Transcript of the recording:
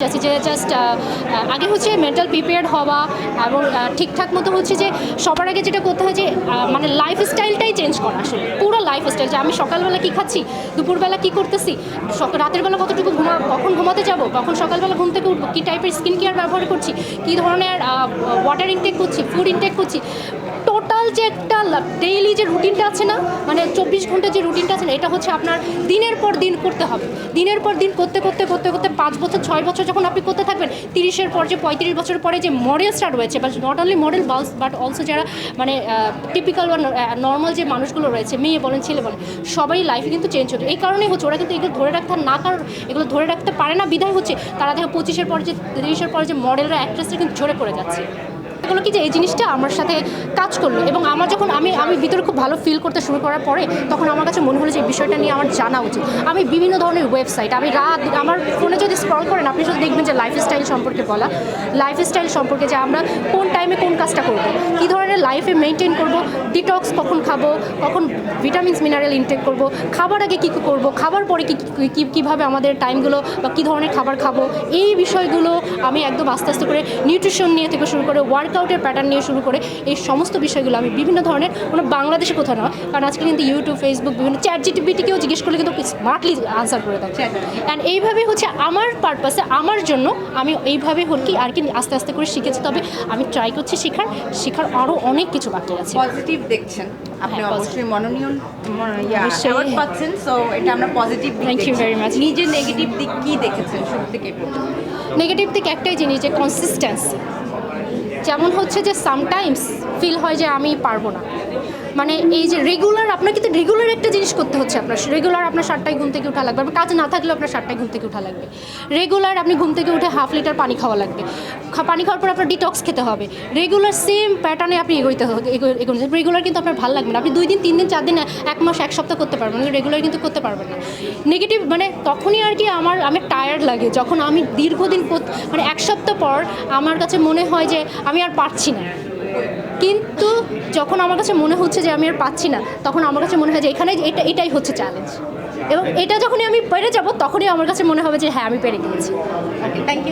আছে যে জাস্ট আগে হচ্ছে মেন্টাল প্রিপেয়ার্ড হওয়া এবং ঠিকঠাক মতো হচ্ছে যে সবার আগে যেটা করতে হয় যে মানে লাইফস্টাইলটাই চেঞ্জ করা, আসলে পুরো লাইফস্টাইল, যে আমি সকালবেলা কী খাচ্ছি, দুপুরবেলা কী করতেছি, রাতের বেলা কতটুকু কখন ঘুমাতে যাব, কখন সকালবেলা ঘুম থেকে উঠবো, কী টাইপের স্কিন কেয়ার ব্যবহার করছি, কী ধরনের ওয়াটার ইনটেক করছি, ফুড ইনটেক করছি, টোটাল যে একটা ডেইলি যে রুটিনটা আছে না, মানে 24 ঘন্টা যে রুটিনটা আছে না, এটা হচ্ছে আপনার দিনের পর দিন করতে হবে। দিনের পর দিন করতে করতে করতে করতে 5 বছর 6 বছর যখন আপনি করতে থাকবেন, 30-এর পর যে 35 বছর পরে যে মডেল স্টার্ট হয়েছে, বা not only model but also যারা মানে টিপিক্যাল বা নর্মাল যে মানুষগুলো রয়েছে, মেয়ে বলেন ছেলে বলেন, সবাই লাইফে কিন্তু চেঞ্জ হতো। এই কারণেই হচ্ছে ওরা কিন্তু এগুলো ধরে রাখতে না, কারণ এগুলো ধরে রাখতে পারে না, বিধায় হচ্ছে তারা দেখো 25-এর পর যে 30-এর পর যে মডেলরা অ্যাক্ট্রেসরা কিন্তু ঝরে পড়ে যাচ্ছে। এগুলো কি যে এই জিনিসটা আমার সাথে কাজ করলো, এবং আমার যখন আমি ভিতরে খুব ভালো ফিল করতে শুরু করার পরে তখন আমার কাছে মনে হলো যে এই বিষয়টা নিয়ে আমার জানা উচিত। আমি বিভিন্ন ধরনের ওয়েবসাইট, আমি রাত আমার ফোনে যদি স্ক্রল করেন আপনি শুধু দেখবেন যে লাইফস্টাইল সম্পর্কে বলা, লাইফস্টাইল সম্পর্কে যে আমরা কোন টাইমে কোন কাজটা করব, কী ধরনের লাইফে মেনটেন করব, ডিটক্স কখন খাবো, কখন ভিটামিনস মিনারেল ইনটেক করব, খাবার আগে কী করব, খাবার পরে কীভাবে আমাদের টাইমগুলো বা কী ধরনের খাবার খাবো, এই বিষয়গুলো আমি একদম আস্তে আস্তে করে নিউট্রিশন নিয়ে থেকে শুরু করে ওয়ার্কআউটের প্যাটার্ন নিয়ে শুরু করে এই সমস্ত বিষয়গুলো আমি বিভিন্ন ধরনের, কোনো বাংলাদেশে কোথাও নয়, কারণ আজকে কিন্তু ইউটিউব, ফেসবুক, বিভিন্ন চ্যাটজিপিটিকেও জিজ্ঞেস করলে কিন্তু স্মার্টলি আনসার করে দেয়। অ্যান্ড এইভাবে হচ্ছে আমার পারপাসে, আমার জন্য আমি এইভাবে কি আর কি আস্তে আস্তে করে শিখেছি। তবে আমি ট্রাই করছি শেখার আরও অনেক কিছু বাকি আছে। পজিটিভ দেখছেন আপনি, অবশ্যই মনোনয়ন অ্যাওয়ার্ড পাচ্ছেন, সো এটা আমরা পজিটিভ দিক। Thank you very much. নিজের নেগেটিভ দিক কি দেখেছেন শুরু থেকে? নেগেটিভ দিক একটাই জিনিস, যে কনসিস্টেন্সি। যেমন হচ্ছে যে সামটাইমস ফিল হয় যে আমি পারবো না, মানে এই যে রেগুলার, আপনার কিন্তু রেগুলার একটা জিনিস করতে হচ্ছে, আপনার রেগুলার আপনার 7টায় ঘুম থেকে উঠা লাগবে, আপনার কাজ না থাকলেও আপনার 7টায় ঘুম থেকে উঠা লাগবে, রেগুলার আপনি ঘুম থেকে উঠে 1/2 লিটার পানি খাওয়া লাগবে, পানি খাওয়ার পর আপনার ডিটক্স খেতে হবে, রেগুলার সেম প্যাটার্নে আপনি এগোতে রেগুলার কিন্তু আপনার ভালো লাগবে না, আপনি 2 দিন 3 দিন 4 দিন 1 মাস 1 সপ্তাহ করতে পারবেন, রেগুলার কিন্তু করতে পারবেন না। নেগেটিভ মানে তখনই আর কি আমি টায়ার্ড লাগে, যখন আমি দীর্ঘদিন মানে 1 সপ্তাহ পর আমার কাছে মনে হয় যে আমি আর পারছি না, কিন্তু যখন আমার কাছে মনে হচ্ছে যে আমি আর পাচ্ছি না, তখন আমার কাছে মনে হয় যে এটাই হচ্ছে চ্যালেঞ্জ, এবং এটা যখনই আমি পেরে যাব তখনই আমার কাছে মনে হবে যে হ্যাঁ আমি পেরে গিয়েছি। ওকে, থ্যাংক ইউ।